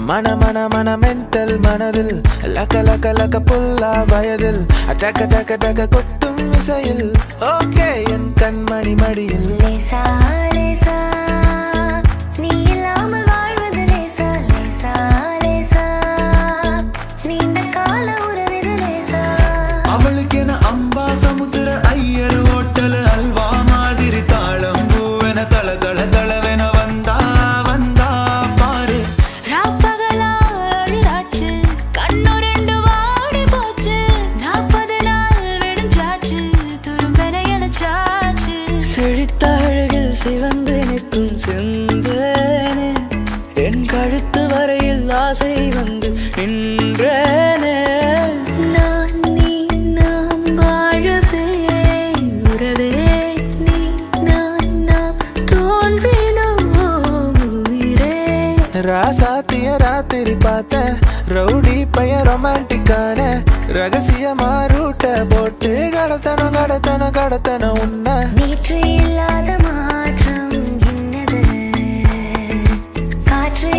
மன மென்டல் மனதில் லக்க புல்லா வயதில் டக்க டக்க டக்க கொட்டும் இசையில் ஓகே என் கண்மணி மடியில் லேசா லேசா நீ இல்லாமல் வாழ்வது லேசா லேசா லேசா நீண்ட கால உறவிது லேசா அவளுக்கு என அம்பா சமுத்திர ஐயர் ஹோட்டல் அல்வா மாதிரி தாளம் பூவென தள தள தளவென வந்தா வந்தா பாரு ராப்பகலா அழுதாச்சு கண்ணு ரெண்டு வாடி போச்சு 40 நாள் விடுஞ்சாச்சு துரும்பென எனச்சாச்சு செழித்த அழகில் சிவந்து நிற்கும் செந்தேனே என் கழுத்து வரையில் ஆசை வந்து நின்றேனே நான் நீ நாம் வாழவே உறவே நீ நாம் தோன்றினோம் உயிரே ராசாத்திய ராத்திரி பார்த்த ரவுடி பைய ரொமான்டிக்கான ரகசியமா ரூட்ட போட்டு கடத்தனம் உன்ன நேற்று இல்லாத மாற்றம் என்னது காற்று